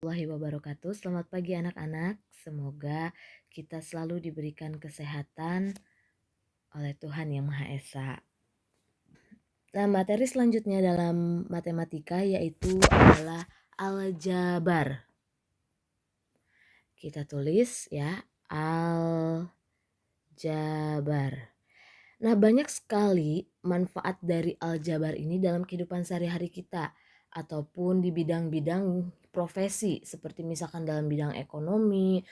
Warahmatullahi wabarakatuh. Selamat pagi anak-anak. Semoga kita selalu diberikan kesehatan oleh Tuhan Yang Maha Esa. Nah, materi selanjutnya dalam matematika yaitu adalah aljabar. Kita tulis ya, aljabar. Nah, banyak sekali manfaat dari aljabar ini dalam kehidupan sehari-hari kita ataupun di bidang-bidang profesi seperti misalkan dalam bidang ekonomi,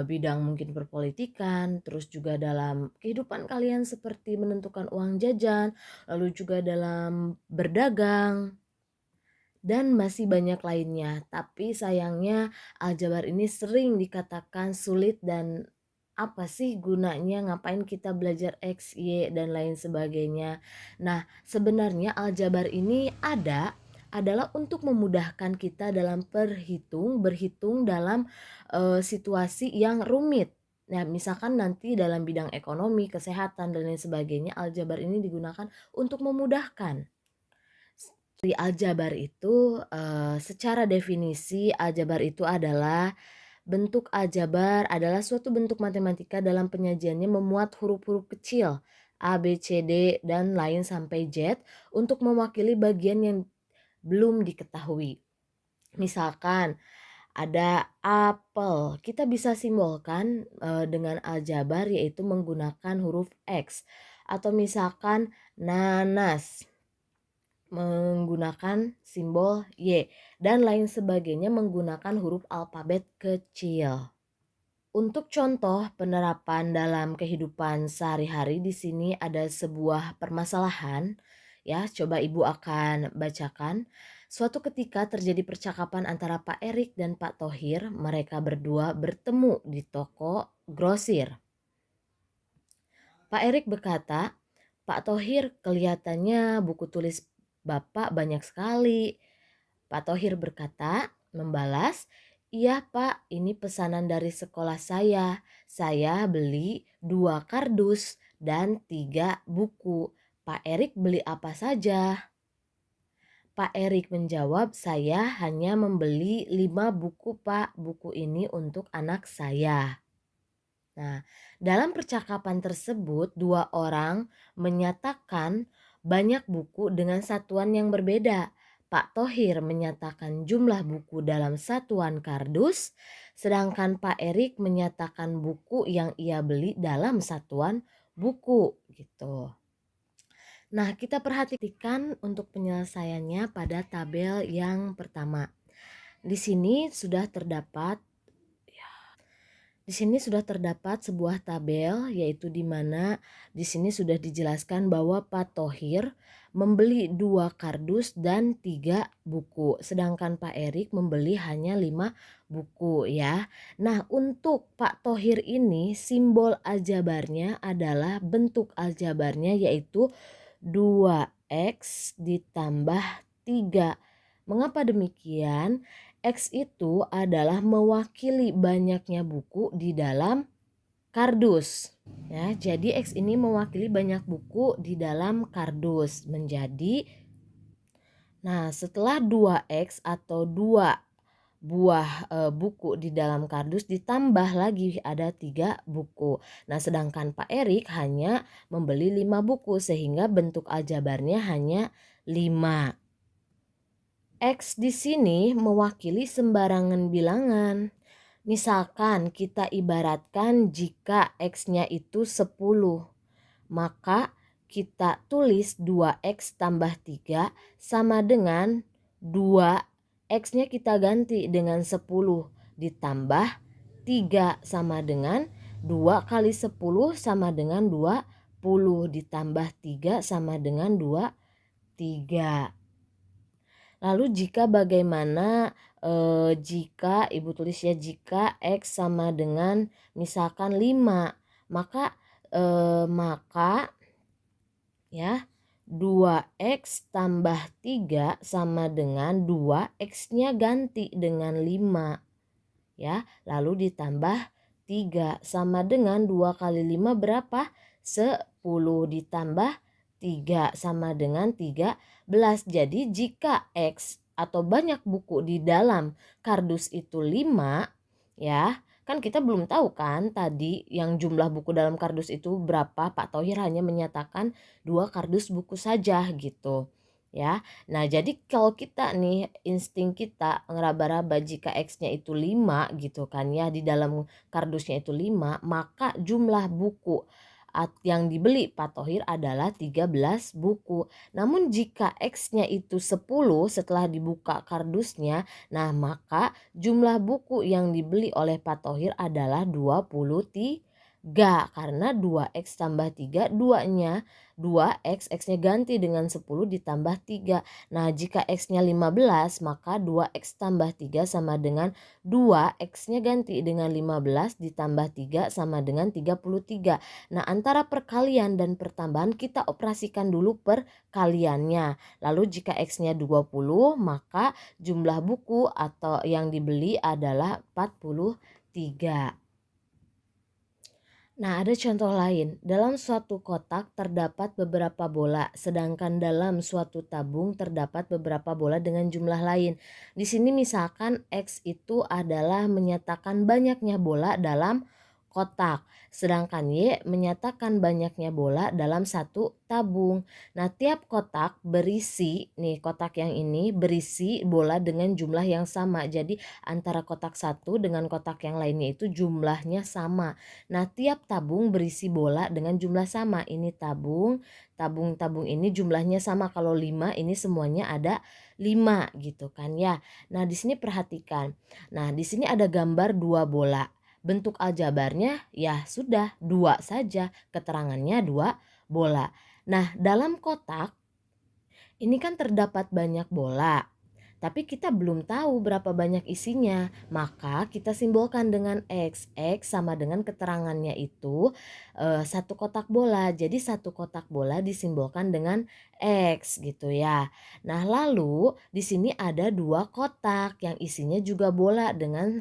bidang mungkin perpolitikan, terus juga dalam kehidupan kalian seperti menentukan uang jajan, lalu juga dalam berdagang dan masih banyak lainnya. Tapi sayangnya aljabar ini sering dikatakan sulit dan apa sih gunanya, ngapain kita belajar X, Y, dan lain sebagainya. Nah, sebenarnya aljabar ini adalah untuk memudahkan kita dalam berhitung dalam situasi yang rumit. Nah, misalkan nanti dalam bidang ekonomi, kesehatan, dan lain sebagainya, aljabar ini digunakan untuk memudahkan. Di aljabar itu secara definisi aljabar itu adalah bentuk aljabar adalah suatu bentuk matematika dalam penyajiannya memuat huruf-huruf kecil A, B, C, D, dan lain sampai Z untuk mewakili bagian yang belum diketahui. Misalkan ada apel, kita bisa simbolkan dengan aljabar yaitu menggunakan huruf X. Atau misalkan nanas menggunakan simbol Y dan lain sebagainya menggunakan huruf alfabet kecil. Untuk contoh penerapan dalam kehidupan sehari-hari di sini ada sebuah permasalahan ya, coba Ibu akan bacakan. Suatu ketika terjadi percakapan antara Pak Erik dan Pak Thohir, mereka berdua bertemu di toko grosir. Pak Erik berkata, "Pak Thohir, kelihatannya buku tulis Bapak banyak sekali." Pak Thohir membalas, "Iya Pak, ini pesanan dari sekolah saya. Saya beli 2 kardus dan 3 buku. Pak Erik beli apa saja?" Pak Erik menjawab, "Saya hanya membeli 5 buku Pak. Buku ini untuk anak saya." Nah, dalam percakapan tersebut dua orang menyatakan banyak buku dengan satuan yang berbeda. Pak Thohir menyatakan jumlah buku dalam satuan kardus, sedangkan Pak Erik menyatakan buku yang ia beli dalam satuan buku gitu. Nah, kita perhatikan untuk penyelesaiannya pada tabel yang pertama. Di sini sudah terdapat sebuah tabel yaitu di mana di sini sudah dijelaskan bahwa Pak Thohir membeli 2 kardus dan 3 buku, sedangkan Pak Erik membeli hanya 5 buku ya. Nah, untuk Pak Thohir ini simbol aljabarnya adalah bentuk aljabarnya yaitu 2x ditambah 3. Mengapa demikian? X itu adalah mewakili banyaknya buku di dalam kardus. Ya, jadi X ini mewakili banyak buku di dalam kardus menjadi. Nah, setelah 2X atau 2 buah buku di dalam kardus ditambah lagi ada 3 buku. Nah, sedangkan Pak Erik hanya membeli 5 buku sehingga bentuk aljabarnya hanya 5. X di sini mewakili sembarangan bilangan. Misalkan kita ibaratkan jika X-nya itu 10, maka kita tulis 2X tambah 3 sama dengan 2, X-nya kita ganti dengan 10 ditambah 3 sama dengan 2 kali 10 sama dengan 20 ditambah 3 sama dengan 23. Lalu jika bagaimana jika Ibu tulis ya, jika X sama dengan misalkan 5, maka ya 2X tambah 3 sama dengan 2, X-nya ganti dengan 5 ya, lalu ditambah 3 sama dengan 2 kali 5 berapa? 10 ditambah 3 sama dengan 13. Jadi jika X atau banyak buku di dalam kardus itu 5, ya. Kan kita belum tahu kan tadi yang jumlah buku dalam kardus itu berapa. Pak Thohir hanya menyatakan 2 kardus buku saja gitu ya. Nah jadi kalau kita nih insting kita ngeraba-raba jika X-nya itu 5 gitu kan ya, di dalam kardusnya itu 5, maka jumlah buku yang dibeli Pak Thohir adalah 13 buku. Namun jika X-nya itu 10 setelah dibuka kardusnya, nah maka jumlah buku yang dibeli oleh Pak Thohir adalah 23, karena 2X tambah 3 2-nya 2X, X-nya ganti dengan 10 ditambah 3. Nah jika X-nya 15 maka 2X tambah 3 sama dengan 2, X-nya ganti dengan 15 ditambah 3 sama dengan 33. Nah antara perkalian dan pertambahan kita operasikan dulu perkaliannya. Lalu jika X-nya 20 maka jumlah buku atau yang dibeli adalah 43. Nah, ada contoh lain. Dalam suatu kotak terdapat beberapa bola, sedangkan dalam suatu tabung terdapat beberapa bola dengan jumlah lain. Di sini misalkan X itu adalah menyatakan banyaknya bola dalam kotak, sedangkan Y menyatakan banyaknya bola dalam satu tabung. Nah, tiap kotak berisi, nih kotak yang ini berisi bola dengan jumlah yang sama. Jadi antara kotak satu dengan kotak yang lainnya itu jumlahnya sama. Nah, tiap tabung berisi bola dengan jumlah sama. Ini tabung ini jumlahnya sama. Kalau 5 ini semuanya ada 5 gitu kan ya. Nah, di sini perhatikan. Nah, di sini ada gambar 2 bola. Bentuk aljabarnya ya sudah 2 saja. Keterangannya 2 bola. Nah, dalam kotak ini kan terdapat banyak bola. Tapi kita belum tahu berapa banyak isinya, maka kita simbolkan dengan X. X sama dengan keterangannya itu satu kotak bola. Jadi satu kotak bola disimbolkan dengan X gitu ya. Nah lalu di sini ada 2 kotak yang isinya juga bola dengan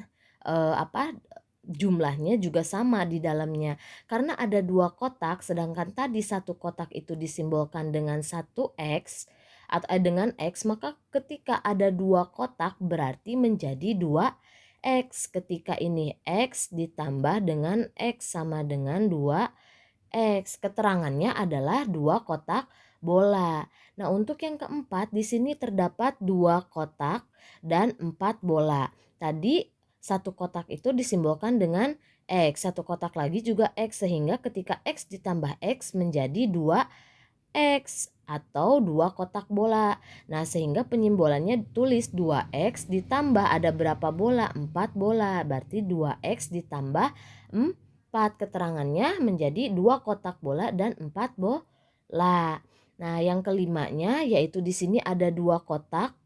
jumlahnya juga sama di dalamnya. Karena ada 2 kotak sedangkan tadi satu kotak itu disimbolkan dengan 1X atau dengan X, maka ketika ada 2 kotak berarti menjadi 2X. Ketika ini X ditambah dengan X sama dengan 2X. Keterangannya adalah 2 kotak bola. Nah, untuk yang keempat di sini terdapat 2 kotak dan 4 bola. Tadi satu kotak itu disimbolkan dengan X, satu kotak lagi juga X, sehingga ketika X ditambah X menjadi 2X atau 2 kotak bola. Nah, sehingga penyimbolannya tulis 2X ditambah ada berapa bola? 4 bola. Berarti 2X ditambah 4. Keterangannya menjadi 2 kotak bola dan 4 bola. Nah, yang kelimanya yaitu di sini ada 2 kotak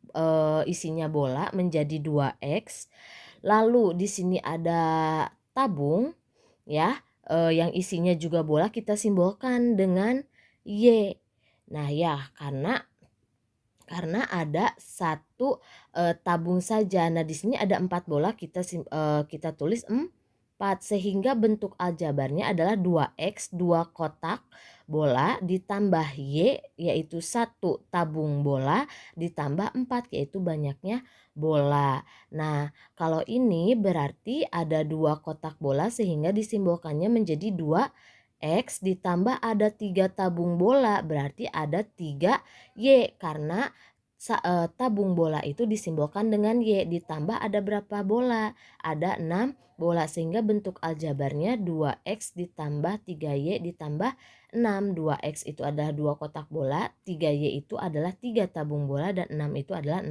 isinya bola menjadi 2X. Lalu di sini ada tabung ya, yang isinya juga bola kita simbolkan dengan Y. Nah ya karena ada satu tabung saja. Nah di sini ada 4 bola kita tulis 4 sehingga bentuk aljabarnya adalah 2X 2 kotak bola ditambah Y yaitu 1 tabung bola ditambah 4 yaitu banyaknya bola. Nah kalau ini berarti ada 2 kotak bola sehingga disimbolkannya menjadi 2X ditambah ada 3 tabung bola berarti ada 3Y karena tabung bola itu disimbolkan dengan Y ditambah ada berapa bola? Ada 6 bola sehingga bentuk aljabarnya 2X ditambah 3Y ditambah 6. 2X itu adalah 2 kotak bola, 3Y itu adalah 3 tabung bola dan 6 itu adalah 6